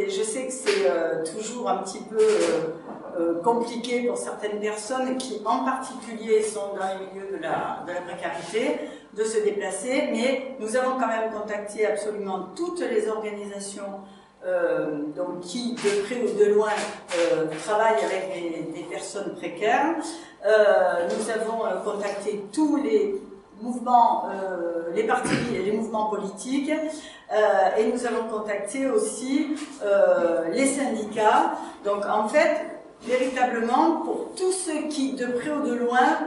je sais que c'est toujours un petit peu compliqué pour certaines personnes qui, en particulier, sont dans les milieux de la précarité, de se déplacer, mais nous avons quand même contacté absolument toutes les organisations donc, qui, de près ou de loin, travaillent avec des personnes précaires. Nous avons contacté tous les mouvements, les partis et les mouvements politiques, et nous avons contacté aussi les syndicats. Donc en fait, véritablement, pour tous ceux qui, de près ou de loin,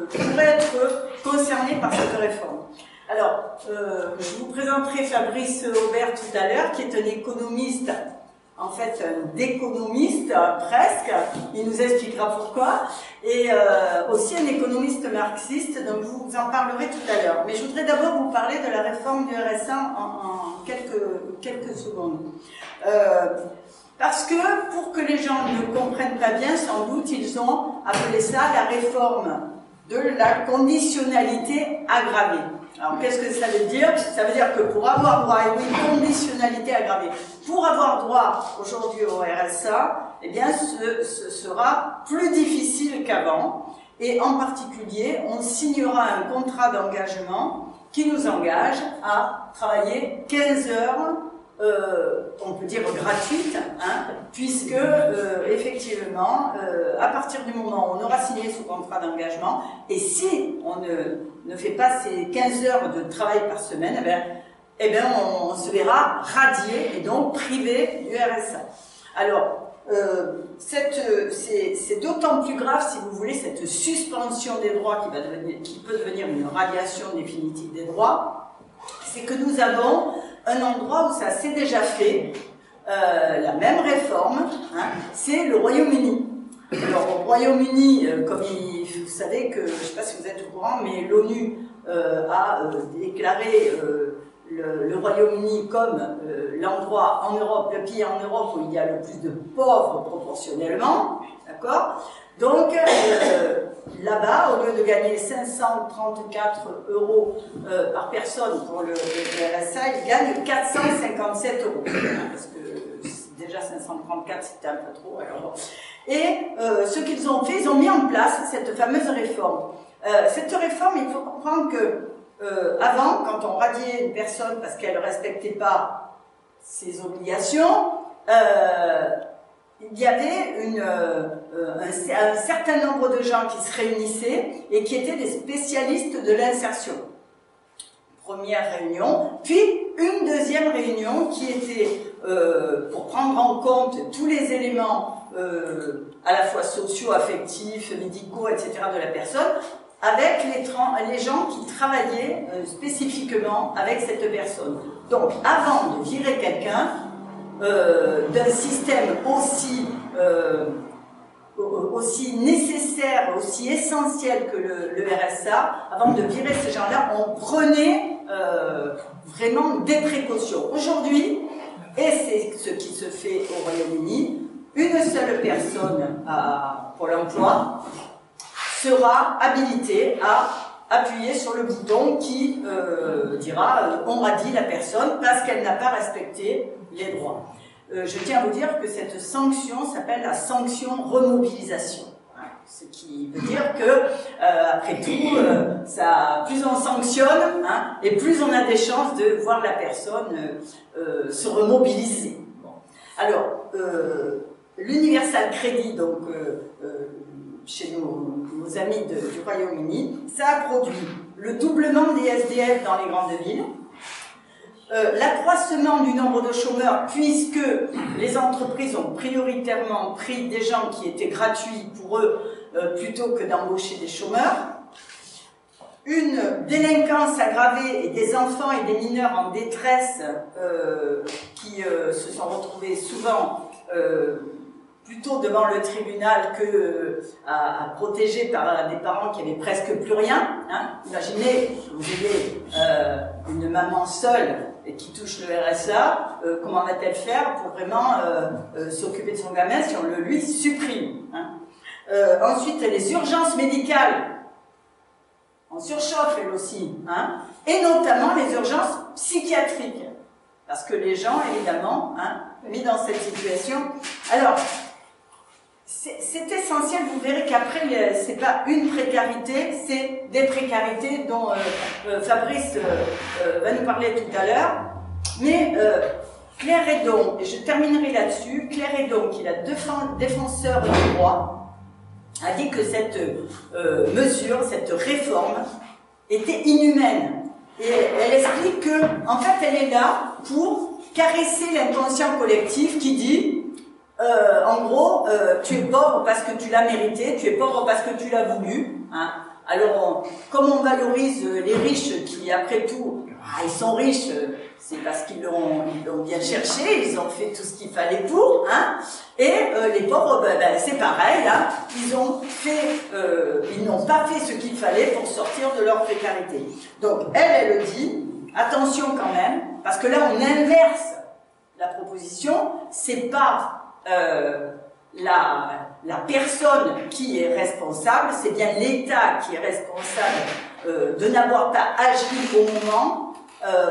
pourraient être concernés par cette réforme. Alors, je vous présenterai Fabrice Aubert tout à l'heure, qui est un économiste, en fait un d'économiste presque, il nous expliquera pourquoi, et aussi un économiste marxiste, donc je vous en parlerai tout à l'heure. Mais je voudrais d'abord vous parler de la réforme du RSA en quelques secondes. Parce que, pour que les gens ne comprennent pas bien, sans doute, ils ont appelé ça la réforme de la conditionnalité aggravée. Alors, qu'est-ce que ça veut dire? Ça veut dire que pour avoir droit à une conditionnalité aggravée, pour avoir droit aujourd'hui au RSA, eh bien, ce sera plus difficile qu'avant. Et en particulier, on signera un contrat d'engagement qui nous engage à travailler 15 heures, on peut dire gratuite, hein, puisque effectivement, à partir du moment où on aura signé ce contrat d'engagement, et si on ne fait pas ces 15 heures de travail par semaine, eh bien, on se verra radié et donc privé du RSA. Alors, c'est d'autant plus grave, si vous voulez, cette suspension des droits qui peut devenir une radiation définitive des droits, c'est que nous avons un endroit où ça s'est déjà fait, la même réforme, hein, c'est le Royaume-Uni. Alors au Royaume-Uni, comme vous savez que, je ne sais pas si vous êtes au courant, mais l'ONU a déclaré le Royaume-Uni comme l'endroit en Europe, le pays en Europe où il y a le plus de pauvres proportionnellement, d'accord? Donc là-bas, au lieu de gagner 534 € par personne pour le RSA, ils gagnent 457 €. Parce que déjà 534, c'était un peu trop. Alors. Et ce qu'ils ont fait, ils ont mis en place cette fameuse réforme. Cette réforme, il faut comprendre que avant, quand on radiait une personne parce qu'elle ne respectait pas ses obligations, il y avait un certain nombre de gens qui se réunissaient et qui étaient des spécialistes de l'insertion. Première réunion, puis une deuxième réunion qui était pour prendre en compte tous les éléments à la fois sociaux, affectifs, médicaux, etc. de la personne, avec les gens qui travaillaient spécifiquement avec cette personne. Donc, avant de virer quelqu'un, d'un système aussi nécessaire, aussi essentiel que le RSA, avant de virer ces gens-là, on prenait vraiment des précautions. Aujourd'hui, et c'est ce qui se fait au Royaume-Uni, une seule personne à Pôle emploi sera habilitée à appuyer sur le bouton qui dira on radie la personne parce qu'elle n'a pas respecté les droits. Je tiens à vous dire que cette sanction s'appelle la sanction remobilisation. Ce qui veut dire que, après tout, plus on sanctionne, hein, et plus on a des chances de voir la personne se remobiliser. Bon. Alors, l'Universal Credit, donc chez nos amis du Royaume-Uni, ça a produit le doublement des SDF dans les grandes villes, l'accroissement du nombre de chômeurs, puisque les entreprises ont prioritairement pris des gens qui étaient gratuits pour eux plutôt que d'embaucher des chômeurs, une délinquance aggravée et des enfants et des mineurs en détresse qui se sont retrouvés souvent plutôt devant le tribunal que à protéger par des parents qui avaient presque plus rien. Hein. Imaginez, vous avez une maman seule et qui touche le RSA, comment va-t-elle faire pour vraiment s'occuper de son gamin si on le lui supprime, hein. Ensuite, les urgences médicales, on surchauffe elles aussi, hein, et notamment les urgences psychiatriques. Parce que les gens, évidemment, hein, mis dans cette situation... Alors, c'est essentiel, vous verrez qu'après, c'est pas une précarité, c'est des précarités dont Fabrice va nous parler tout à l'heure. Mais Claire Hédon, et je terminerai là-dessus, Claire Hédon, qui est la défenseur du droit, a dit que cette mesure, cette réforme, était inhumaine. Et elle explique que, en fait, elle est là pour caresser l'inconscient collectif qui dit en gros, tu es pauvre parce que tu l'as mérité, tu es pauvre parce que tu l'as voulu. Hein. Alors, comme on valorise les riches qui, après tout, ils sont riches, c'est parce qu'ils l'ont bien cherché, ils ont fait tout ce qu'il fallait pour. Hein. Et les pauvres, c'est pareil, là, ils n'ont pas fait ce qu'il fallait pour sortir de leur précarité. Donc, elle dit, attention quand même, parce que là, on inverse la proposition, c'est pas la personne qui est responsable, c'est bien l'État qui est responsable de n'avoir pas agi au moment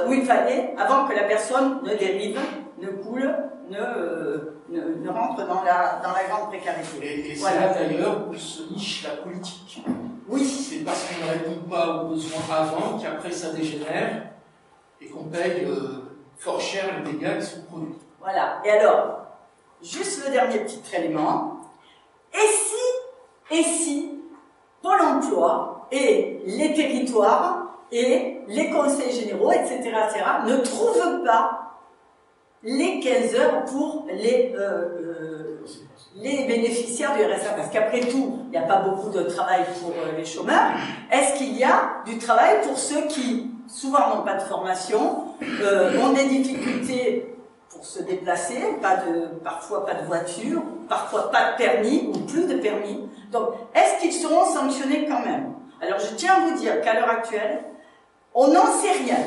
où il fallait, avant que la personne ne dérive, ne coule, ne rentre dans la grande précarité. Et voilà. C'est là d'ailleurs où se niche la politique. Oui. C'est parce qu'on ne répond pas aux besoins avant qu'après ça dégénère et qu'on paye fort cher les dégâts qui sont produits. Voilà. Et alors, juste le dernier petit élément. Et si Pôle emploi et les territoires et les conseils généraux, etc., ne trouvent pas les 15 heures pour les bénéficiaires du RSA? Parce qu'après tout, il n'y a pas beaucoup de travail pour les chômeurs. Est-ce qu'il y a du travail pour ceux qui, souvent, n'ont pas de formation, ont des difficultés pour se déplacer, parfois pas de voiture, parfois pas de permis ou plus de permis. Donc, est-ce qu'ils seront sanctionnés quand même? Alors, je tiens à vous dire qu'à l'heure actuelle, on n'en sait rien.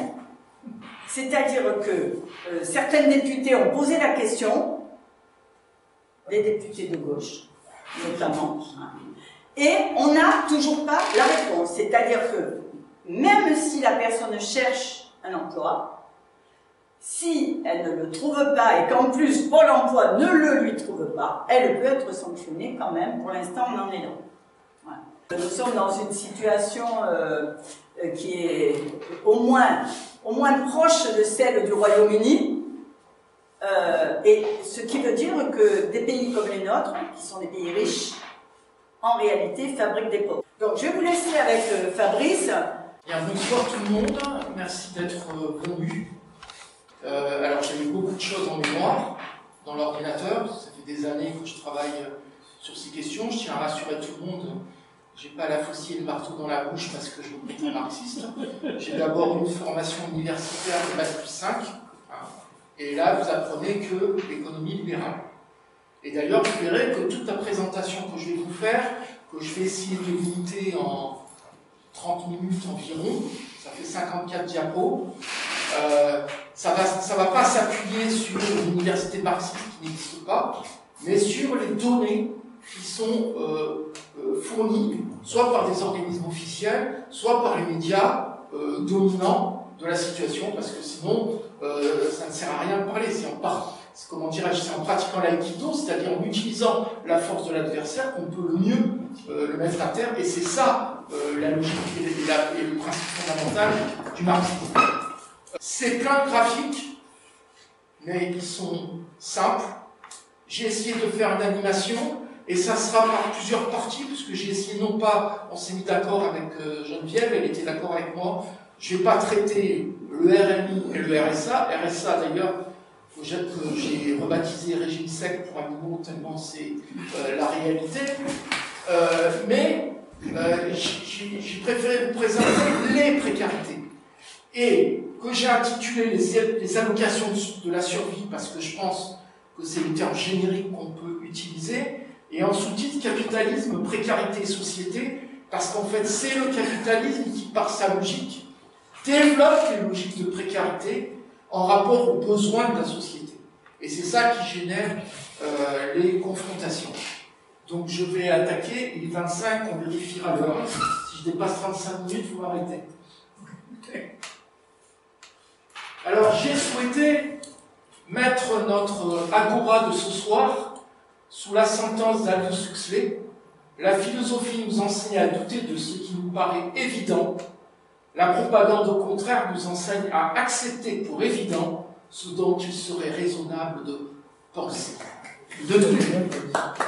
C'est-à-dire que certains députés ont posé la question, les députés de gauche, notamment, hein, et on n'a toujours pas la réponse. C'est-à-dire que même si la personne cherche un emploi, si elle ne le trouve pas et qu'en plus Pôle emploi ne le lui trouve pas, elle peut être sanctionnée quand même. Pour l'instant, on en est là. Voilà. Nous sommes dans une situation qui est au moins proche de celle du Royaume-Uni, et ce qui veut dire que des pays comme les nôtres, qui sont des pays riches, en réalité fabriquent des pauvres. Donc je vais vous laisser avec Fabrice. Bien, bonsoir tout le monde, merci d'être venu. Alors j'ai mis beaucoup de choses en mémoire dans l'ordinateur, ça fait des années que je travaille sur ces questions. Je tiens à rassurer tout le monde, j'ai pas la faucille et le marteau dans la bouche parce que je veux être un marxiste. J'ai d'abord une formation universitaire de Bac+5, hein, et là vous apprenez que l'économie libérale. Et d'ailleurs vous verrez que toute la présentation que je vais vous faire, que je vais essayer de limiter en 30 minutes environ, ça fait 54 diapos, ça va pas s'appuyer sur une université marxiste qui n'existe pas, mais sur les données qui sont fournies, soit par des organismes officiels, soit par les médias dominants de la situation, parce que sinon, ça ne sert à rien de parler. C'est comment dirais-je, c'est en pratiquant l'aïkido, c'est-à-dire en utilisant la force de l'adversaire qu'on peut le mieux le mettre à terre, et c'est ça la logique et le principe fondamental du marxisme. C'est plein de graphiques, mais ils sont simples. J'ai essayé de faire une animation, et ça sera par plusieurs parties, puisque j'ai essayé, non pas, on s'est mis d'accord avec Geneviève, elle était d'accord avec moi, je ne vais pas traiter le RMI et le RSA. RSA d'ailleurs, que j'ai rebaptisé régime sec pour un niveau tellement c'est la réalité. Mais j'ai préféré vous présenter les précarités. Et que j'ai intitulé les allocations de la survie, parce que je pense que c'est le terme générique qu'on peut utiliser, et en sous-titre capitalisme, précarité et société, parce qu'en fait c'est le capitalisme qui, par sa logique, développe les logiques de précarité en rapport aux besoins de la société. Et c'est ça qui génère les confrontations. Donc je vais attaquer, il est 25, on vérifiera l'heure. Si je dépasse 35 minutes, il faut m'arrêter. Alors j'ai souhaité mettre notre agora de ce soir sous la sentence d'Aldous Huxley. La philosophie nous enseigne à douter de ce qui nous paraît évident. La propagande, au contraire, nous enseigne à accepter pour évident ce dont il serait raisonnable de penser.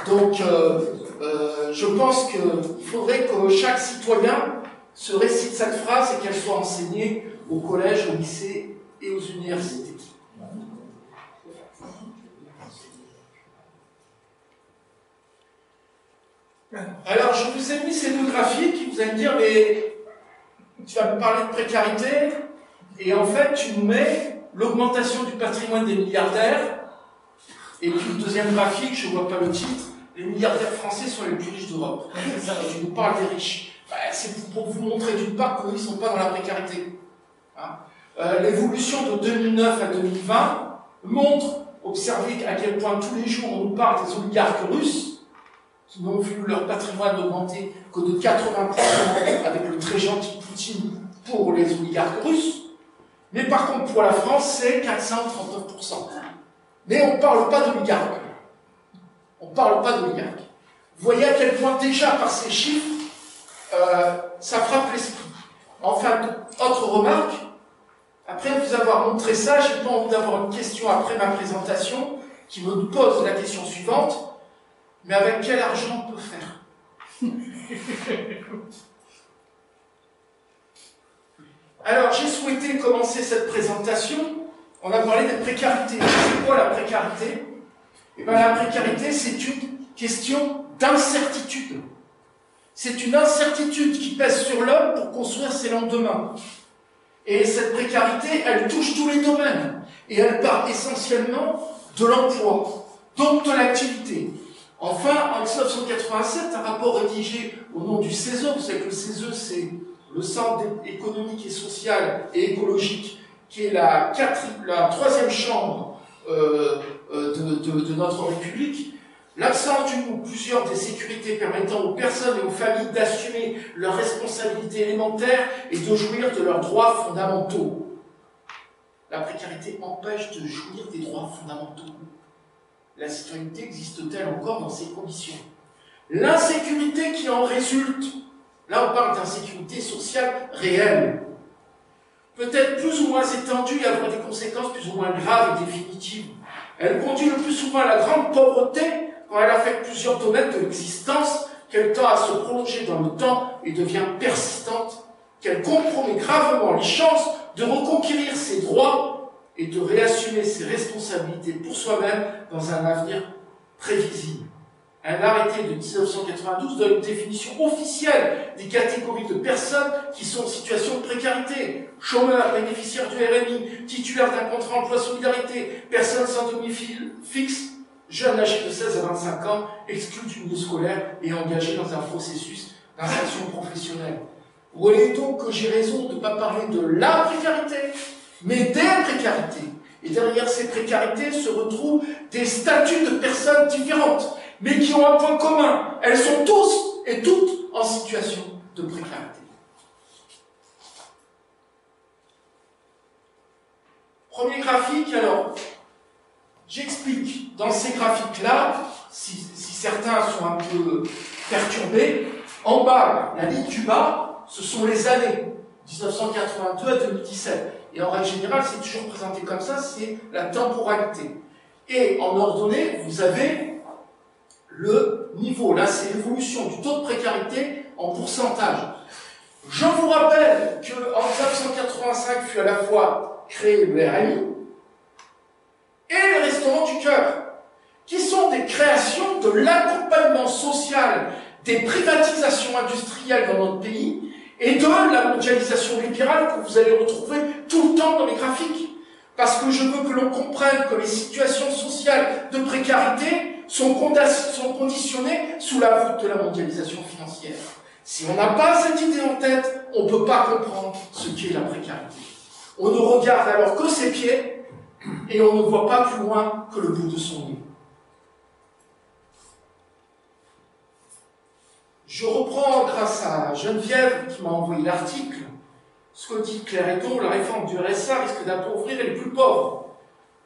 Donc, je pense qu'il faudrait que chaque citoyen se récite cette phrase et qu'elle soit enseignée au collège, au lycée et aux universités. Alors, je vous ai mis ces deux graphiques, vous allez me dire, mais tu vas me parler de précarité, et en fait, tu nous mets l'augmentation du patrimoine des milliardaires, et puis le deuxième graphique, je ne vois pas le titre, les milliardaires français sont les plus riches d'Europe. Tu nous parles des riches. C'est pour vous montrer d'une part qu'ils ne sont pas dans la précarité. Hein, l'évolution de 2009 à 2020 montre, observez à quel point tous les jours on nous parle des oligarques russes, qui n'ont vu leur patrimoine augmenter que de 80% avec le très gentil Poutine pour les oligarques russes. Mais par contre, pour la France, c'est 439%. Mais on ne parle pas d'oligarques. On ne parle pas d'oligarques. Vous voyez à quel point déjà, par ces chiffres, ça frappe l'esprit. Enfin, autre remarque, après vous avoir montré ça, j'ai pas envie d'avoir une question après ma présentation qui me pose la question suivante. Mais avec quel argent on peut faire? Alors, j'ai souhaité commencer cette présentation. On a parlé des précarités. C'est quoi la précarité? Eh bien, la précarité, c'est une question d'incertitude. C'est une incertitude qui pèse sur l'homme pour construire ses lendemains. Et cette précarité, elle touche tous les domaines. Et elle part essentiellement de l'emploi, donc de l'activité. Enfin, en 1987, un rapport rédigé au nom du CESE, vous savez que le CESE, c'est le Centre économique et social et écologique, qui est la troisième chambre de notre République, l'absence d'une ou plusieurs des sécurités permettant aux personnes et aux familles d'assumer leurs responsabilités élémentaires et de jouir de leurs droits fondamentaux. La précarité empêche de jouir des droits fondamentaux. La citoyenneté existe-t-elle encore dans ces conditions? L'insécurité qui en résulte, là on parle d'insécurité sociale réelle, peut-être plus ou moins étendue et avoir des conséquences plus ou moins graves et définitives. Elle conduit le plus souvent à la grande pauvreté quand elle affecte plusieurs domaines de l'existence, qu'elle tend à se prolonger dans le temps et devient persistante, qu'elle compromet gravement les chances de reconquérir ses droits et de réassumer ses responsabilités pour soi-même dans un avenir prévisible. Un arrêté de 1992 donne une définition officielle des catégories de personnes qui sont en situation de précarité. Chômeurs, bénéficiaires du RMI, titulaires d'un contrat emploi solidarité, personnes sans domicile fixe, jeunes âgés de 16 à 25 ans, exclus du milieu scolaire et engagés dans un processus d'insertion professionnelle. Vous voyez donc que j'ai raison de ne pas parler de la précarité, mais des précarités. Et derrière ces précarités se retrouvent des statuts de personnes différentes, mais qui ont un point commun. Elles sont tous et toutes en situation de précarité. Premier graphique, alors, j'explique dans ces graphiques-là, si certains sont un peu perturbés, en bas, la ligne du bas, ce sont les années, 1982 à 2017. Et en règle générale, c'est toujours présenté comme ça, c'est la temporalité. Et en ordonnée, vous avez le niveau. Là, c'est l'évolution du taux de précarité en pourcentage. Je vous rappelle qu'en 1985 fut à la fois créé le RMI et les Restaurants du Cœur, qui sont des créations de l'accompagnement social des privatisations industrielles dans notre pays et de la mondialisation libérale que vous allez retrouver tout le temps dans les graphiques. Parce que je veux que l'on comprenne que les situations sociales de précarité sont conditionnées sous la voûte de la mondialisation financière. Si on n'a pas cette idée en tête, on ne peut pas comprendre ce qu'est la précarité. On ne regarde alors que ses pieds et on ne voit pas plus loin que le bout de son nez. Je reprends, grâce à Geneviève qui m'a envoyé l'article, ce que dit Claire Hédon, la réforme du RSA risque d'appauvrir les plus pauvres.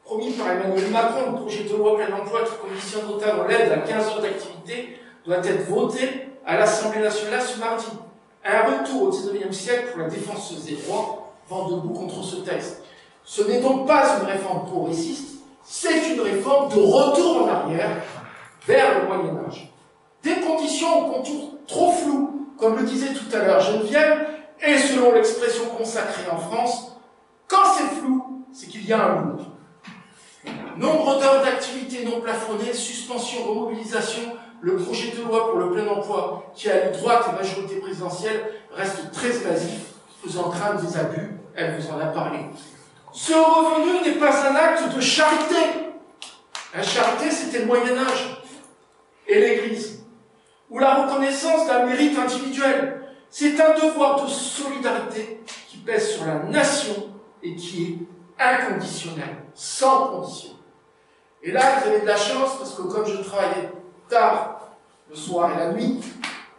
promis par Emmanuel Macron, le projet de loi plein emploi qui conditionne notamment l'aide à 15 heures d'activité, doit être voté à l'Assemblée nationale ce mardi. Un retour au XIXe siècle pour la défenseuse des droits, vent debout contre ce texte. Ce n'est donc pas une réforme progressiste, c'est une réforme de retour en arrière vers le Moyen-Âge. Des conditions au contour trop floues, comme le disait tout à l'heure Geneviève, et selon l'expression consacrée en France, quand c'est flou, c'est qu'il y a un loup. Nombre d'heures d'activité non plafonnées, suspension, remobilisation, le projet de loi pour le plein emploi, qui a eu droite et majorité présidentielle, reste très évasif, faisant craindre des abus, elle vous en a parlé. Ce revenu n'est pas un acte de charité. La charité, c'était le Moyen-Âge et l'Église, ou la reconnaissance d'un mérite individuel. C'est un devoir de solidarité qui pèse sur la nation et qui est inconditionnel, sans condition. Et là, vous avez de la chance, parce que comme je travaillais tard le soir et la nuit,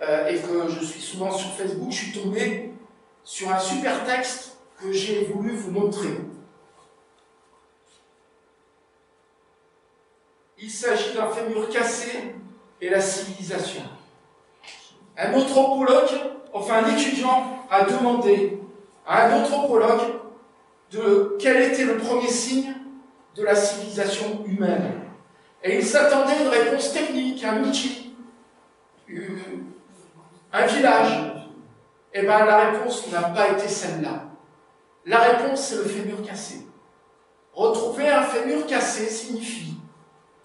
et que je suis souvent sur Facebook, je suis tombé sur un super texte que j'ai voulu vous montrer. Il s'agit d'un fémur cassé et la civilisation. Un étudiant a demandé à un anthropologue quel était le premier signe de la civilisation humaine. Et il s'attendait à une réponse technique, un outil, un village. Eh bien, la réponse n'a pas été celle-là. La réponse, c'est le fémur cassé. Retrouver un fémur cassé signifie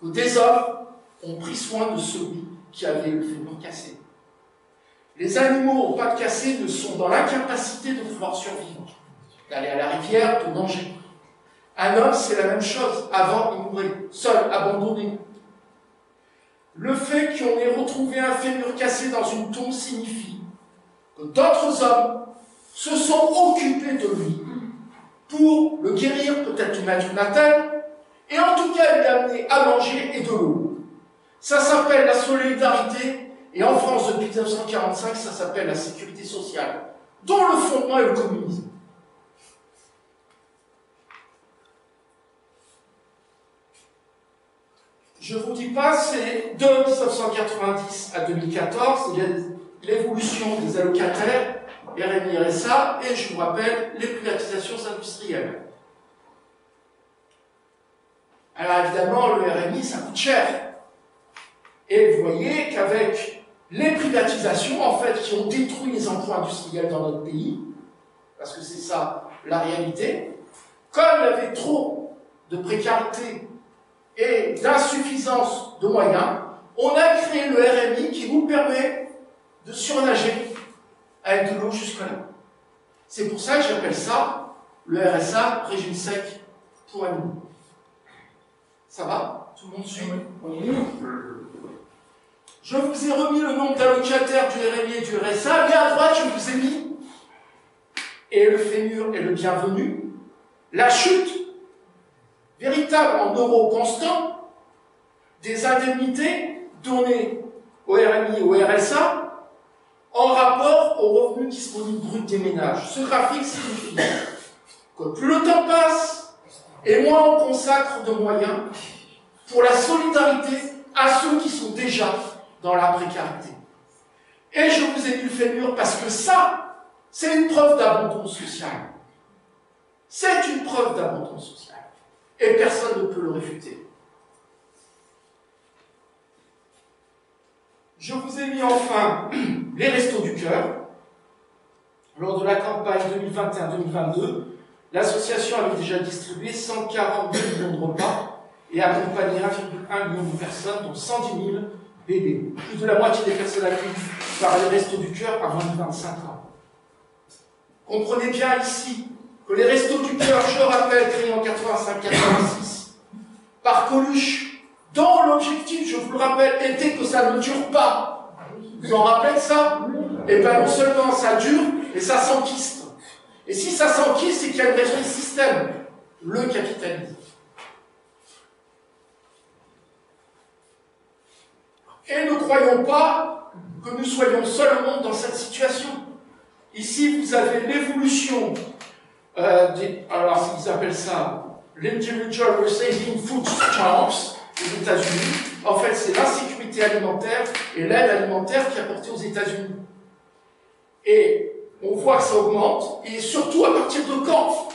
que des hommes ont pris soin de celui qui avait le fémur cassé. Les animaux aux pattes cassées ne sont dans l'incapacité de pouvoir survivre, d'aller à la rivière, de nager. Un homme, c'est la même chose. Avant, il mourait, seul, abandonné. Le fait qu'on ait retrouvé un fémur cassé dans une tombe signifie que d'autres hommes se sont occupés de lui pour le guérir, peut-être lui mettre une attelle, et en tout cas lui amener à manger et de l'eau. Ça s'appelle la solidarité, et en France, depuis 1945, ça s'appelle la sécurité sociale, dont le fondement est le communisme. Je ne vous dis pas, c'est de 1990 à 2014, il y a l'évolution des allocataires, RMI, RSA, et je vous rappelle, les privatisations industrielles. Alors évidemment, le RMI, ça coûte cher. Et vous voyez qu'avec les privatisations, en fait, qui ont détruit les emplois industriels dans notre pays, parce que c'est ça la réalité, comme il y avait trop de précarité et d'insuffisance de moyens, on a créé le RMI qui vous permet de surnager avec de l'eau jusque-là. C'est pour ça que j'appelle ça le RSA, régime sec pour animaux. Ça va? Tout le monde suit? Oui. Je vous ai remis le nombre d'allocataires du RMI et du RSA, mais à droite, je vous ai mis, et le fémur est le bienvenu, la chute véritable en euros constants des indemnités données au RMI et au RSA en rapport au revenu disponible brut des ménages. Ce graphique signifie que plus le temps passe et moins on consacre de moyens pour la solidarité à ceux qui sont déjà dans la précarité. Et je vous ai mis le fémur parce que ça, c'est une preuve d'abandon social. C'est une preuve d'abandon social. Et personne ne peut le réfuter. Je vous ai mis enfin les Restos du Cœur. Lors de la campagne 2021-2022, l'association avait déjà distribué 142 millions de repas et accompagné 1,1 million de personnes, dont 110 000 bébés. Plus de la moitié des personnes accueillies par les Restos du Cœur avant 25 ans. Comprenez bien ici que les Restos du Cœur, je rappelle, créés en 85-86 par Coluche, dont l'objectif, je vous le rappelle, était que ça ne dure pas. Vous vous en rappelez de ça? Et bien non seulement ça dure, mais ça s'enquiste. Et si ça s'enquiste, c'est qu'il y a une raison de système, le capitalisme. Et ne croyons pas que nous soyons seuls au monde dans cette situation. Ici, vous avez l'évolution alors ils appellent ça l'Individual Receiving Food Stamps aux États-Unis. En fait, c'est l'insécurité alimentaire et l'aide alimentaire qui est apportée aux États-Unis. Et on voit que ça augmente, et surtout à partir de quand?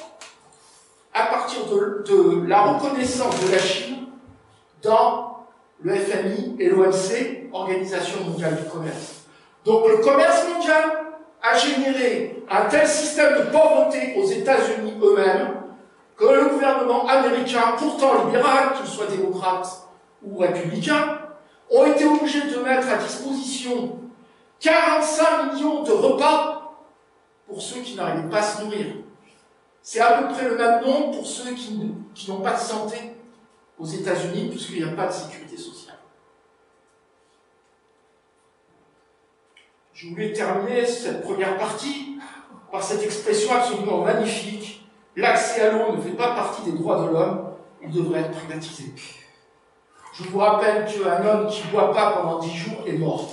À partir de la reconnaissance de la Chine dans le FMI et l'OMC, Organisation mondiale du commerce. Donc le commerce mondial a généré un tel système de pauvreté aux États-Unis eux-mêmes que le gouvernement américain, pourtant libéral, qu'il soit démocrate ou républicain, ont été obligés de mettre à disposition 45 millions de repas pour ceux qui n'arrivaient pas à se nourrir. C'est à peu près le même nombre pour ceux qui n'ont pas de santé aux États-Unis, puisqu'il n'y a pas de sécurité sociale. Je voulais terminer cette première partie par cette expression absolument magnifique. L'accès à l'eau ne fait pas partie des droits de l'homme, il devrait être privatisé. Je vous rappelle qu'un homme qui ne boit pas pendant 10 jours est mort.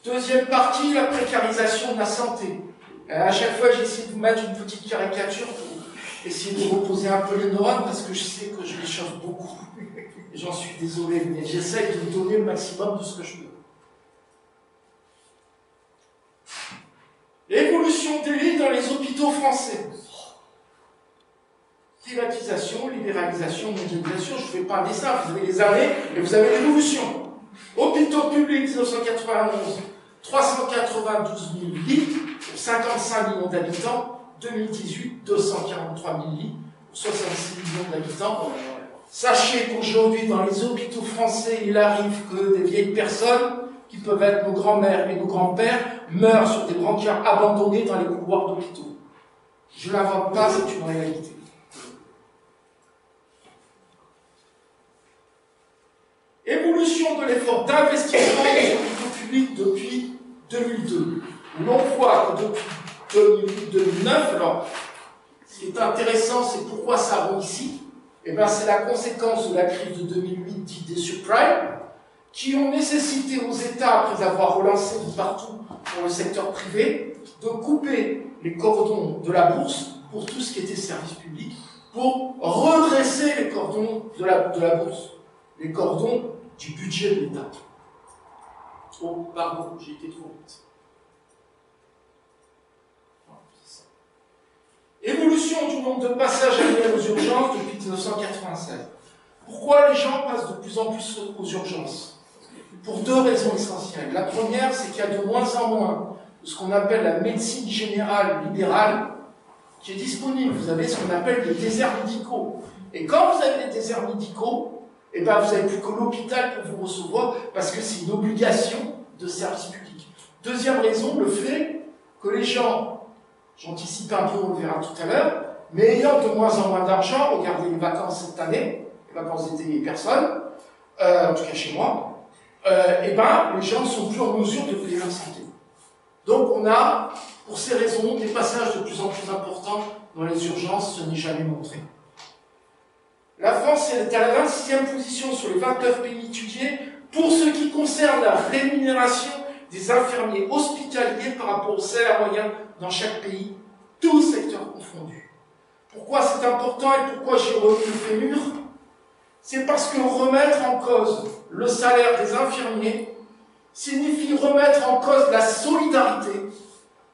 Deuxième partie, la précarisation de la santé. À chaque fois, j'essaie de vous mettre une petite caricature pour essayer de reposer un peu les neurones, parce que je sais que je les chauffe beaucoup. Et j'en suis désolé, mais j'essaie de vous donner le maximum de ce que je peux. L'évolution des lits dans les hôpitaux français. Privatisation, libéralisation, mondialisation, je ne fais pas un dessin, vous avez les années et vous avez l'évolution. Hôpitaux publics 1991, 392 000 lits pour 55 millions d'habitants, 2018, 243 000 lits pour 66 millions d'habitants. Sachez qu'aujourd'hui, dans les hôpitaux français, il arrive que des vieilles personnes, qui peuvent être nos grands-mères et nos grands-pères, meurent sur des brancards abandonnés dans les couloirs d'hôpitaux. Je ne l'invente pas, c'est une réalité. Évolution de l'effort d'investissement des hôpitaux publics depuis 2002. L'on voit que depuis 2009, alors, ce qui est intéressant, c'est pourquoi ça rend ici. Eh bien, c'est la conséquence de la crise de 2008 dite des subprimes, qui ont nécessité aux États, après avoir relancé de partout pour le secteur privé, de couper les cordons de la bourse pour tout ce qui était service public, pour redresser les cordons de la bourse, les cordons du budget de l'État. Oh, pardon, j'ai été trop vite. Évolution du nombre de passages annuels aux urgences depuis 1996. Pourquoi les gens passent de plus en plus aux urgences? Pour deux raisons essentielles. La première, c'est qu'il y a de moins en moins de ce qu'on appelle la médecine générale libérale qui est disponible. Vous avez ce qu'on appelle des déserts médicaux. Et quand vous avez des déserts médicaux, eh ben vous n'avez plus que l'hôpital pour vous recevoir parce que c'est une obligation de service public. Deuxième raison, le fait que les gens, j'anticipe un peu, on le verra tout à l'heure, mais ayant de moins en moins d'argent, regardez les vacances cette année, les vacances d'été, personne, en tout cas chez moi, eh ben, les gens ne sont plus en mesure de payer leur santé. Donc on a, pour ces raisons, des passages de plus en plus importants dans les urgences, ce n'est jamais montré. La France est à la 26e position sur les 29 pays étudiés pour ce qui concerne la rémunération des infirmiers hospitaliers par rapport au salaire moyen dans chaque pays, tous secteurs confondus. Pourquoi c'est important et pourquoi j'ai remis le fémur? C'est parce que remettre en cause le salaire des infirmiers signifie remettre en cause la solidarité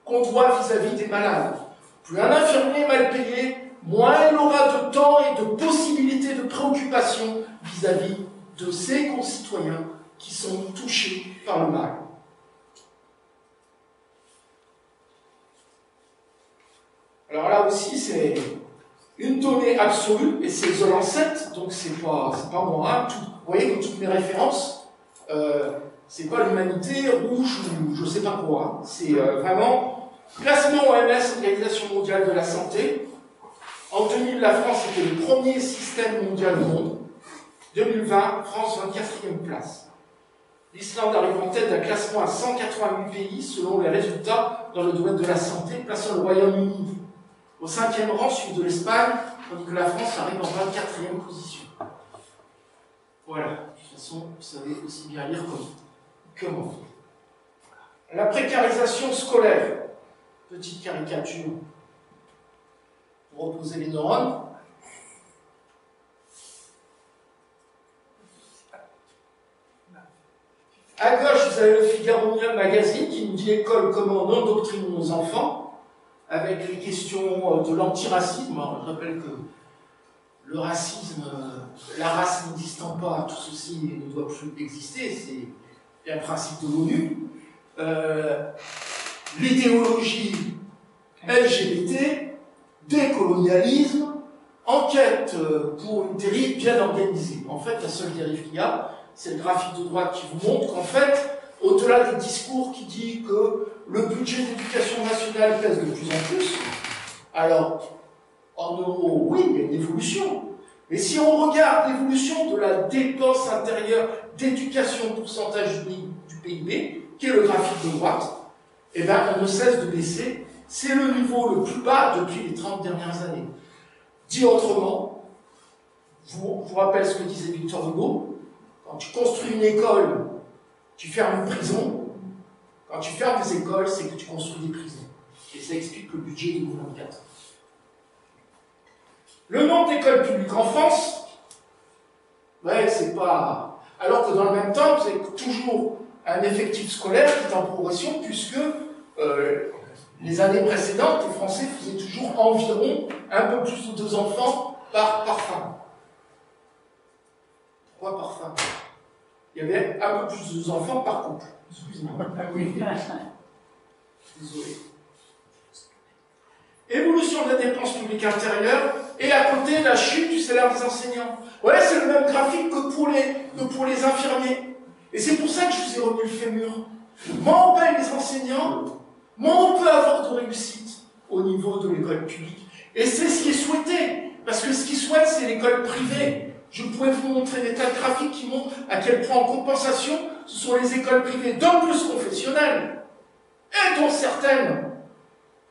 qu'on doit vis-à-vis des malades. Plus un infirmier est mal payé, moins il aura de temps et de possibilités de préoccupation vis-à-vis de ses concitoyens qui sont touchés par le mal. Alors là aussi, c'est une donnée absolue, et c'est The Lancet, donc c'est pas moi. Vous voyez que toutes mes références, c'est pas l'humanité rouge ou je sais pas quoi. C'est vraiment classement OMS, Organisation mondiale de la santé. En 2000, la France était le premier système mondial au monde. 2020, France 24e place. L'Islande arrive en tête d'un classement à 188 pays selon les résultats dans le domaine de la santé, plaçant le Royaume-Uni au 5e rang, suivi de l'Espagne, tandis que la France arrive en 24e position. Voilà. De toute façon, vous savez aussi bien lire que moi. La précarisation scolaire. Petite caricature pour reposer les neurones. À gauche, vous avez le Figaro Magazine qui nous dit l'école, comment on endoctrine nos enfants, avec les questions de l'antiracisme. Je rappelle que le racisme, la race n'existant pas, tout ceci ne doit plus exister, c'est un principe de l'ONU. L'idéologie LGBT, décolonialisme, enquête pour une dérive bien organisée. En fait, la seule dérive qu'il y a, c'est le graphique de droite qui vous montre qu'en fait, au-delà des discours qui disent que le budget d'éducation nationale pèse de plus en plus, alors, en euros, oui, il y a une évolution. Mais si on regarde l'évolution de la dépense intérieure d'éducation en pourcentage du PIB, qui est le graphique de droite, eh bien, on ne cesse de baisser. C'est le niveau le plus bas depuis les 30 dernières années. Dit autrement, je vous rappelle ce que disait Victor Hugo, quand tu construis une école, tu fermes une prison. Quand tu fermes des écoles, c'est que tu construis des prisons. Et ça explique le budget 2024. Le nombre d'écoles publiques en France, ouais, c'est pas... Alors que dans le même temps, c'est toujours un effectif scolaire qui est en progression, puisque les années précédentes, les Français faisaient toujours environ un peu plus de 2 enfants par femme. Pourquoi par femme? Il y avait un peu plus de 2 enfants par couple. Excusez-moi. Ah oui. Désolé. Évolution de la dépense publique intérieure et à côté la chute du salaire des enseignants. Ouais, c'est le même graphique que pour les infirmiers. Et c'est pour ça que je vous ai remis le fémur. Moins on paye les enseignants, moins on peut avoir de réussite au niveau de l'école publique. Et c'est ce qui est souhaité. Parce que ce qu'ils souhaitent, c'est l'école privée. Je pourrais vous montrer des tas de graphiques qui montrent à quel point, en compensation, ce sont les écoles privées d'un plus confessionnelles, et dont certaines,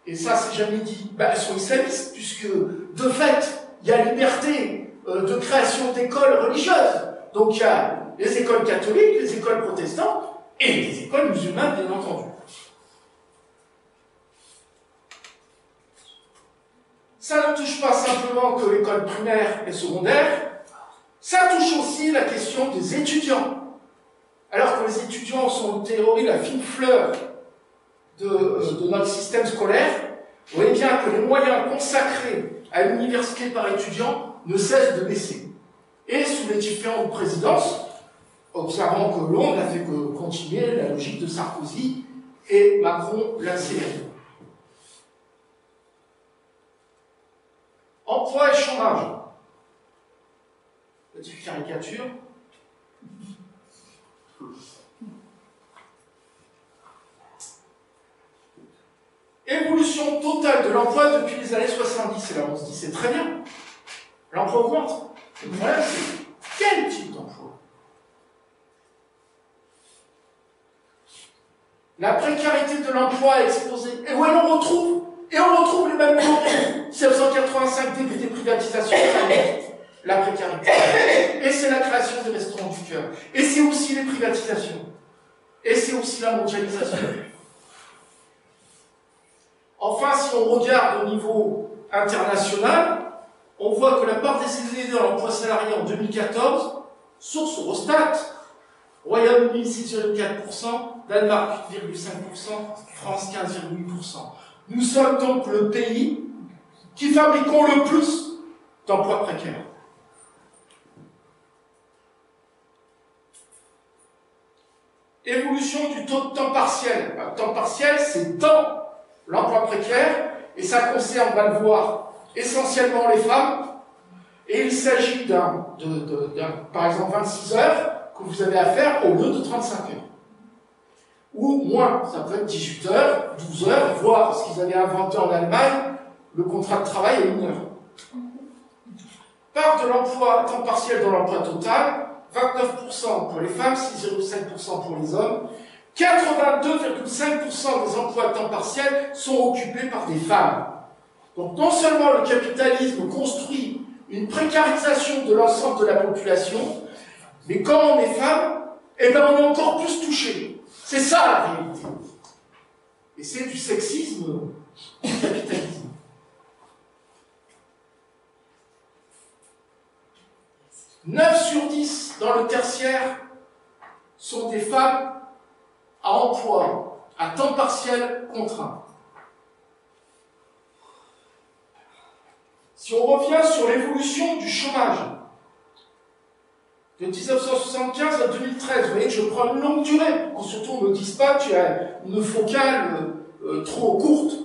et ça c'est jamais dit, elles sont islamistes, puisque de fait, il y a liberté de création d'écoles religieuses. Donc il y a les écoles catholiques, les écoles protestantes, et les écoles musulmanes, bien entendu. Ça ne touche pas simplement que l'école primaire et secondaire, ça touche aussi la question des étudiants. Alors que les étudiants sont en théorie la fine fleur de notre système scolaire, vous voyez bien que les moyens consacrés à l'université par étudiant ne cessent de baisser. Et sous les différentes présidences, observant que l'on n'a fait que continuer la logique de Sarkozy et Macron l'a accéléré. Emploi et chômage. Petite caricature. Évolution totale de l'emploi depuis les années 70. Et là, on se dit, c'est très bien. L'emploi augmente. Le problème, c'est quel type d'emploi? La précarité de l'emploi a explosé. Et où on retrouve les mêmes mots. 1985, début des privatisations, la précarité. Et c'est la création des restaurants du cœur. Et c'est aussi les privatisations. Et c'est aussi la mondialisation. Enfin, si on regarde au niveau international, on voit que la part des CDD dans l'emploi salarié en 2014, source Eurostat, Royaume-Uni 6,4%, Danemark 8,5%, France 15,8%. Nous sommes donc le pays qui fabriquons le plus d'emplois précaires. Évolution du taux de temps partiel. Le temps partiel, c'est dans l'emploi précaire, et ça concerne, on va le voir, essentiellement les femmes, et il s'agit par exemple, 26 heures que vous avez à faire au lieu de 35 heures. Ou moins, ça peut être 18 heures, 12 heures, voire ce qu'ils avaient inventé en Allemagne, le contrat de travail à 1 heure. Part de l'emploi à temps partiel dans l'emploi total, 29% pour les femmes, 6,5% pour les hommes. 82,5% des emplois à temps partiel sont occupés par des femmes. Donc non seulement le capitalisme construit une précarisation de l'ensemble de la population, mais quand on est femme, eh ben on est encore plus touché. C'est ça la réalité. Et c'est du sexisme du capitalisme. « 9 sur 10 dans le tertiaire sont des femmes à emploi, à temps partiel contraint. » Si on revient sur l'évolution du chômage, de 1975 à 2013, vous voyez que je prends une longue durée, pour surtout on ne me dise pas que tu as une focale trop courte.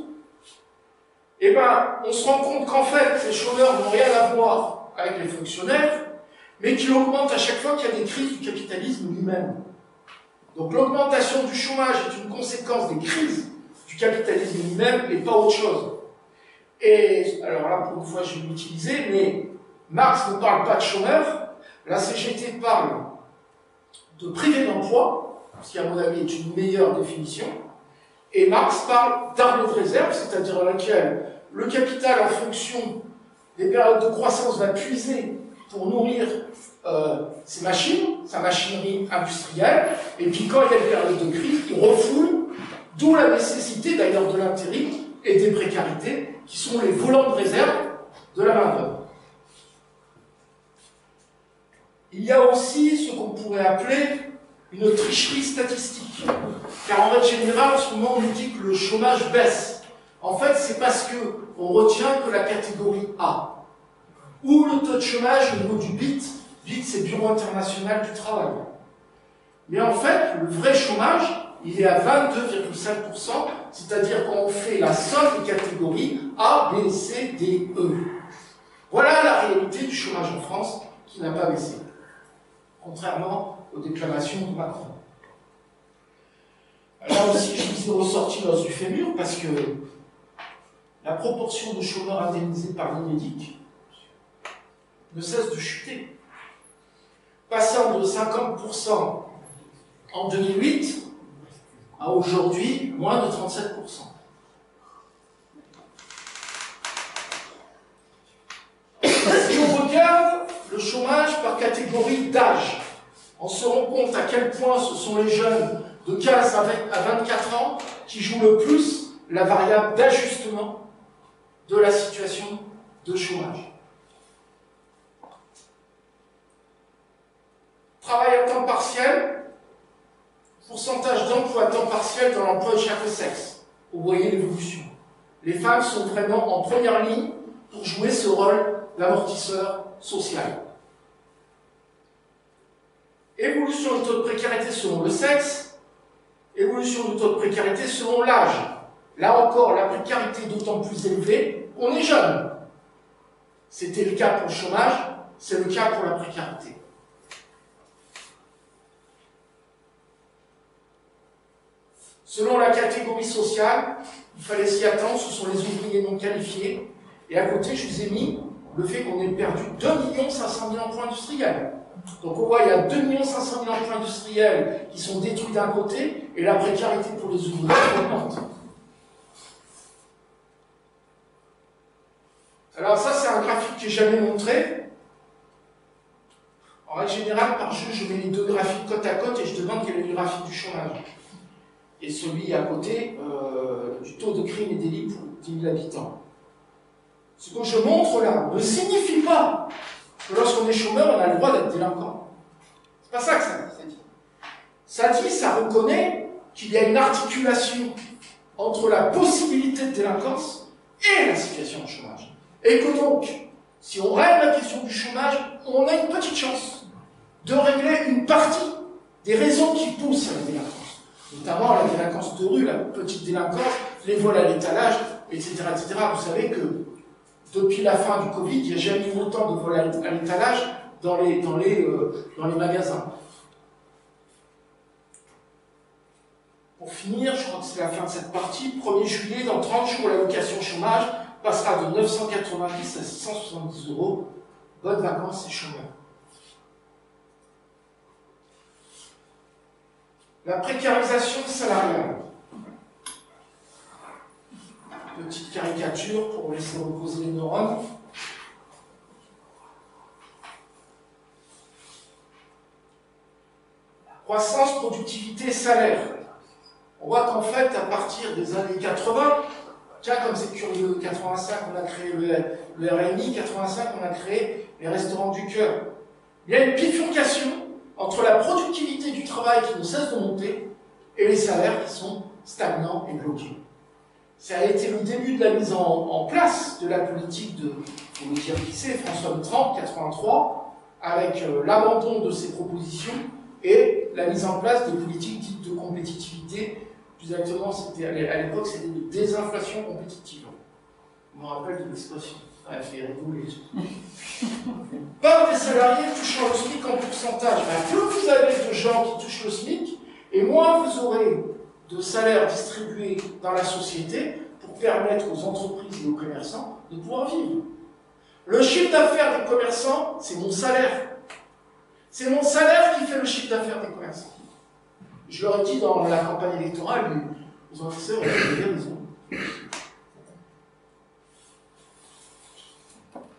Eh bien, on se rend compte qu'en fait, ces chômeurs n'ont rien à voir avec les fonctionnaires, mais qui augmentent à chaque fois qu'il y a des crises du capitalisme lui-même. Donc l'augmentation du chômage est une conséquence des crises du capitalisme lui-même et pas autre chose. Et, alors là, pour une fois, je vais l'utiliser, mais Marx ne parle pas de chômeurs, la CGT parle de privé d'emploi, ce qui à mon avis est une meilleure définition, et Marx parle d'armée de réserve, c'est-à-dire dans laquelle le capital, en fonction des périodes de croissance, va puiser pour nourrir ses machines, sa machinerie industrielle, et puis quand il y a des périodes de crise, il refoule, d'où la nécessité d'ailleurs de l'intérim et des précarités, qui sont les volants de réserve de la main-d'œuvre. Il y a aussi ce qu'on pourrait appeler une tricherie statistique. Car en règle générale, en ce moment, on nous dit que le chômage baisse. En fait, c'est parce qu'on retient que la catégorie A. Ou le taux de chômage au niveau du BIT. BIT, c'est Bureau International du Travail. Mais en fait, le vrai chômage, il est à 22,5%, c'est-à-dire quand on fait la somme des catégories A, B, C, D, E. Voilà la réalité du chômage en France, qui n'a pas baissé. Contrairement aux déclamations de Macron. Là aussi, je vous ai ressorti l'os du fémur parce que la proportion de chômeurs indemnisés par l'UNEDIC ne cesse de chuter. Passant de 50% en 2008 à aujourd'hui moins de 37%. Si on regarde le chômage par catégorie d'âge, on se rend compte à quel point ce sont les jeunes de 15 à 24 ans qui jouent le plus la variable d'ajustement de la situation de chômage. Travail à temps partiel, pourcentage d'emploi à temps partiel dans l'emploi de chaque sexe. Vous voyez l'évolution. Les femmes sont vraiment en première ligne pour jouer ce rôle d'amortisseur social. Évolution du taux de précarité selon le sexe, évolution du taux de précarité selon l'âge. Là encore, la précarité est d'autant plus élevée qu'on est jeune. C'était le cas pour le chômage, c'est le cas pour la précarité. Selon la catégorie sociale, il fallait s'y attendre, ce sont les ouvriers non qualifiés. Et à côté, je vous ai mis le fait qu'on ait perdu 2 500 000 emplois industriels. Donc on voit, il y a 2 500 000 emplois industriels qui sont détruits d'un côté, et la précarité pour les ouvriers augmente. Alors ça, c'est un graphique que j'ai jamais montré. En règle générale, par jeu, je mets les deux graphiques côte à côte et je demande quel est le graphique du chômage. Et celui à côté du taux de crime et délit pour 10 000 habitants. Ce que je montre là ne signifie pas que lorsqu'on est chômeur, on a le droit d'être délinquant. C'est pas ça que ça dit. Ça dit, ça reconnaît qu'il y a une articulation entre la possibilité de délinquance et la situation de chômage. Et que donc, si on règle la question du chômage, on a une petite chance de régler une partie des raisons qui poussent à la délinquance. Notamment la délinquance de rue, la petite délinquance, les vols à l'étalage, etc., etc. Vous savez que depuis la fin du Covid, il n'y a jamais eu autant de vols à l'étalage dans les magasins. Pour finir, je crois que c'est la fin de cette partie, 1er juillet, dans 30 jours, l'allocation chômage passera de 990 à 670 €. Bonnes vacances et chômeurs. La précarisation salariale. Petite caricature pour laisser reposer les neurones. Croissance, productivité, salaire. on voit qu'en fait, à partir des années 80, tiens, comme c'est curieux, 85, on a créé le RMI, 85, on a créé les restaurants du cœur. Il y a une bifurcation entre la productivité du travail qui ne cesse de monter et les salaires qui sont stagnants et bloqués. Ça a été le début de la mise en place de la politique de, pour le dire qui c'est, François Mitterrand, 83, avec l'abandon de ses propositions et la mise en place des politiques dites de compétitivité. Plus exactement, à l'époque, c'était de désinflation compétitive. Je me rappelle de l'expression. Ça a fait rigoler. Par des salariés touchant le SMIC en pourcentage. Plus vous avez de gens qui touchent le SMIC, et moins vous aurez de salaires distribués dans la société pour permettre aux entreprises et aux commerçants de pouvoir vivre. Le chiffre d'affaires des commerçants, c'est mon salaire. C'est mon salaire qui fait le chiffre d'affaires des commerçants. Je leur ai dit dans la campagne électorale, les investisseurs ont raison.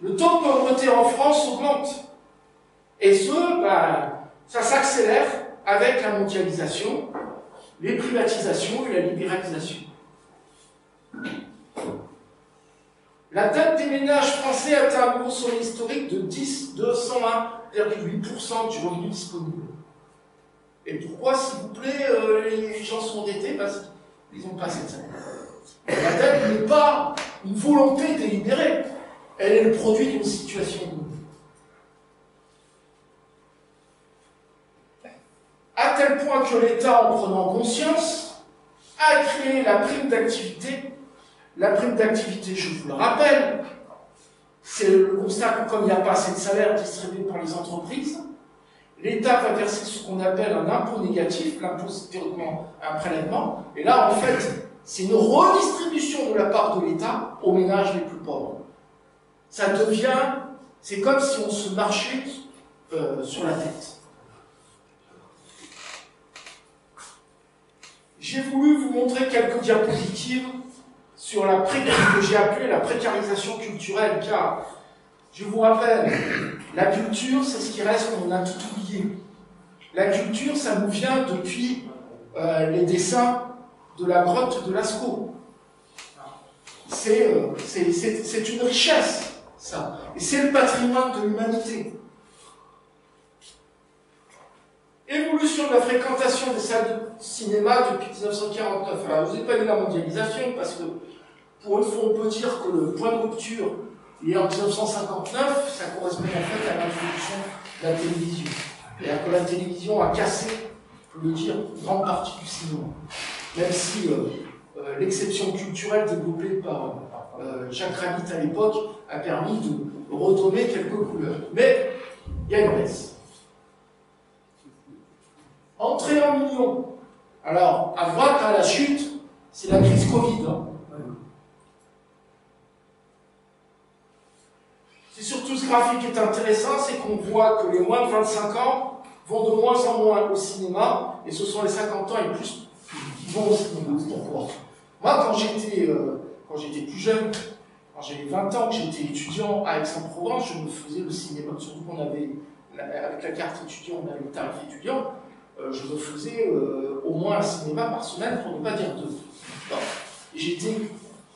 Le taux de pauvreté en France augmente. Et ça s'accélère avec la mondialisation, les privatisations et la libéralisation. La dette des ménages français a atteint un nouveau sommet historique de 201,8% du revenu disponible. Et pourquoi, s'il vous plaît, les gens sont endettés? Parce qu'ils n'ont pas assez de salaire. La dette n'est pas une volonté délibérée. Elle est le produit d'une situation de vie. À tel point que l'État, en prenant conscience, a créé la prime d'activité. La prime d'activité, je vous le rappelle, c'est le constat que comme il n'y a pas assez de salaire distribué par les entreprises, l'État va verser ce qu'on appelle un impôt négatif. L'impôt, c'est théoriquement un prélèvement. Et là, en fait, c'est une redistribution de la part de l'État aux ménages les plus pauvres. Ça devient, c'est comme si on se marchait sur la tête. J'ai voulu vous montrer quelques diapositives sur que j'ai appelé la précarisation culturelle, car, je vous rappelle, la culture, c'est ce qui reste quand on a tout oublié. La culture, ça nous vient depuis les dessins de la grotte de Lascaux. C'est une richesse, ça. Et c'est le patrimoine de l'humanité. Évolution de la fréquentation des salles de cinéma depuis 1949. Alors, je vous ai pas vu la mondialisation, parce que, pour une fois, on peut dire que le point de rupture, il est en 1959, ça correspond en fait à l'introduction de la télévision. C'est-à-dire que la télévision a cassé, je peux le dire, une grande partie du cinéma. Même si l'exception culturelle développée par Jacques Rabbit à l'époque a permis de redonner quelques couleurs. Mais il y a une baisse. Entrée en millions. Alors, à droite, à la chute, c'est la crise Covid. C'est surtout ce graphique qui est intéressant, c'est qu'on voit que les moins de 25 ans vont de moins en moins au cinéma, et ce sont les 50 ans et plus qui vont au cinéma. Pourquoi? Moi, quand j'étais plus jeune, quand j'avais 20 ans, que j'étais étudiant à Aix-en-Provence, je me faisais le cinéma, surtout qu'on avait, avec la carte étudiant, on avait le tarif étudiant, je me faisais au moins un cinéma par semaine, pour ne pas dire deux. J'étais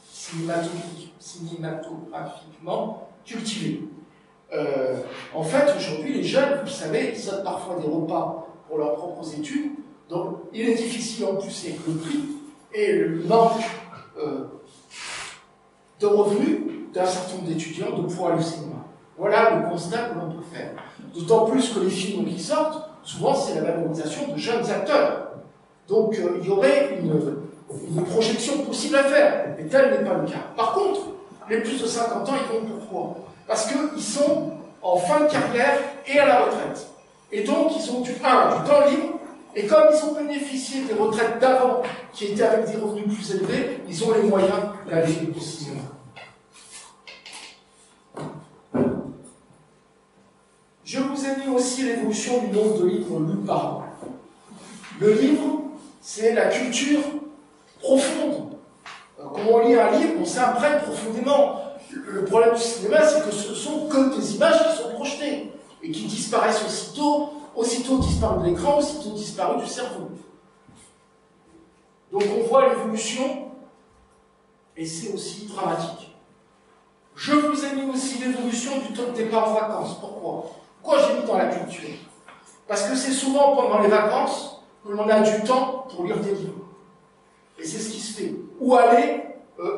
cinématographiquement cultivé. En fait, aujourd'hui, les jeunes, vous savez, ils sortent parfois des repas pour leurs propres études, donc il est difficile en plus avec le prix et le manque de revenus d'un certain nombre d'étudiants de pouvoir aller au cinéma. Voilà le constat que l'on peut faire. D'autant plus que les films qui sortent, souvent c'est la valorisation de jeunes acteurs. Donc il y aurait une projection possible à faire, mais tel n'est pas le cas. Par contre, les plus de 50 ans, ils vont pourquoi? Parce qu'ils sont en fin de carrière et à la retraite. Et donc, ils ont du temps libre, et comme ils ont bénéficié des retraites d'avant, qui étaient avec des revenus plus élevés, ils ont les moyens d'aller au cinéma. Je vous ai mis aussi l'évolution du nombre de livres lus par an. Le livre, c'est la culture profonde. Quand on lit un livre, on s'imprègne profondément. Le problème du cinéma, c'est que ce ne sont que des images qui sont projetées et qui disparaissent aussitôt disparu de l'écran, aussitôt disparu du cerveau. Donc on voit l'évolution, et c'est aussi dramatique. Je vous ai mis aussi l'évolution du taux de départ en vacances. Pourquoi? Pourquoi j'ai mis dans la culture? Parce que c'est souvent pendant les vacances que l'on a du temps pour lire des livres. Et c'est ce qui se fait. Ou aller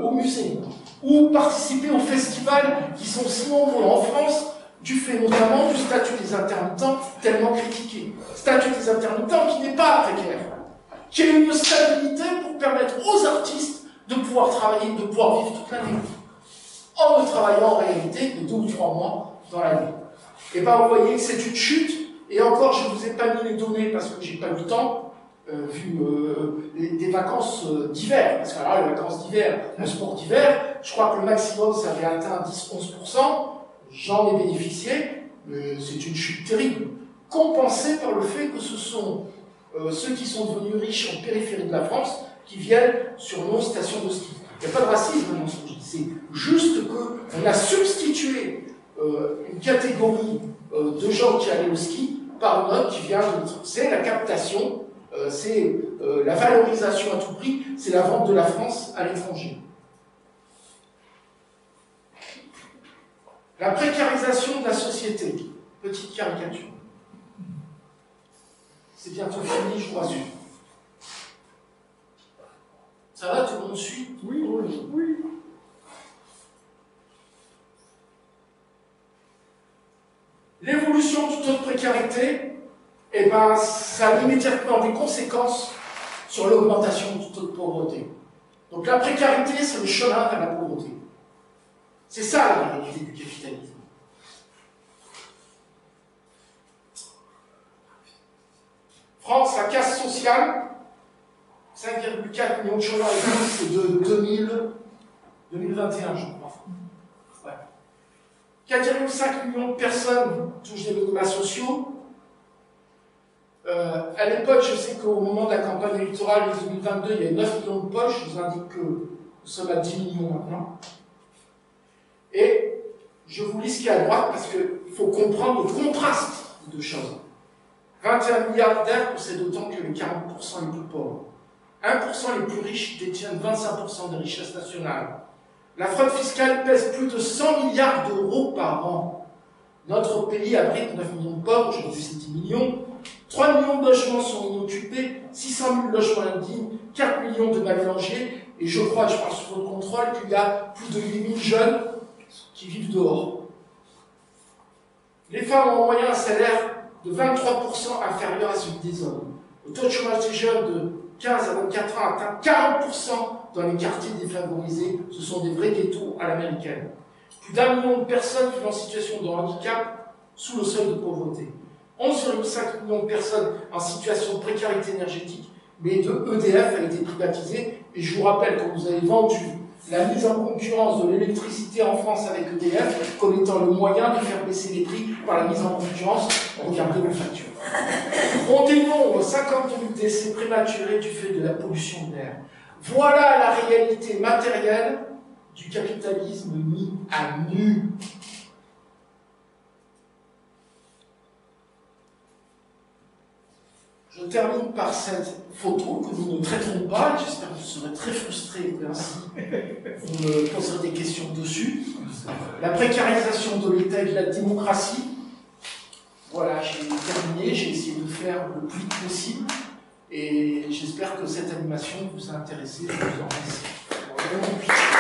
au musée, ou participer aux festivals qui sont si nombreux en France, du fait notamment du statut des intermittents tellement critiqué. Statut des intermittents qui n'est pas précaire, qui est une stabilité pour permettre aux artistes de pouvoir travailler, de pouvoir vivre toute l'année, en ne travaillant en réalité que 2 ou 3 mois dans l'année. Et bien vous voyez que c'est une chute, et encore je ne vous ai pas mis les données parce que j'ai pas eu le temps, vu des vacances d'hiver, parce que alors les vacances d'hiver, le sport d'hiver, je crois que le maximum ça avait atteint 10-11%, j'en ai bénéficié, mais c'est une chute terrible, compensée par le fait que ce sont ceux qui sont devenus riches en périphérie de la France qui viennent sur nos stations de ski. Il n'y a pas de racisme dans ce que je dis, c'est juste qu'on a substitué une catégorie de gens qui allaient au ski par une autre qui vient de... C'est la captation, c'est la valorisation à tout prix, c'est la vente de la France à l'étranger. La précarisation de la société. Petite caricature. C'est bientôt fini, je vous rassure. Ça va, tout le monde suit? Oui, oui, oui. L'évolution du taux de précarité, eh ben, ça a immédiatement des conséquences sur l'augmentation du taux de pauvreté. Donc la précarité, c'est le chemin vers la pauvreté. C'est ça la réalité du capitalisme. France, la casse sociale, 5,4 millions de chômeurs et plus, c'est de 2021, je crois. Ouais. 4,5 millions de personnes touchent des minima sociaux. À l'époque, je sais qu'au moment de la campagne électorale de 2022, il y avait 9 millions de poches. Je vous indique que nous sommes à 10 millions maintenant. Et je vous lis ce qu'il y a à droite parce qu'il faut comprendre le contraste de deux choses. 21 milliardaires possèdent autant que les 40% les plus pauvres. 1% les plus riches détiennent 25% des richesses nationales. La fraude fiscale pèse plus de 100 milliards d'euros par an. Notre pays abrite 9 millions de pauvres, aujourd'hui c'est 10 millions. 3 millions de logements sont inoccupés, 600 000 logements indignes, 4 millions de mal logés, et je crois, je parle sous votre contrôle, qu'il y a plus de 8 000 jeunes qui vivent dehors. Les femmes ont en moyenne un salaire de 23% inférieur à celui des hommes. Le taux de chômage des jeunes de 15 à 24 ans atteint 40% dans les quartiers défavorisés. Ce sont des vrais ghettos à l'américaine. Plus d'1 million de personnes vivent en situation de handicap sous le seuil de pauvreté. 11,5 millions de personnes en situation de précarité énergétique, mais EDF a été privatisé. Et je vous rappelle que vous avez vendu la mise en concurrence de l'électricité en France avec EDF comme étant le moyen de faire baisser les prix par la mise en concurrence. Regardez vos factures. On dénombre 52 000 décès prématurés du fait de la pollution de l'air. Voilà la réalité matérielle du capitalisme mis à nu. Je termine par cette photo que nous ne traiterons pas, et j'espère que vous serez très frustrés, et ainsi vous me poserez des questions dessus. La précarisation de l'État et de la démocratie. Voilà, j'ai terminé, j'ai essayé de faire le plus vite possible, et j'espère que cette animation vous a intéressé, je vous en remercie.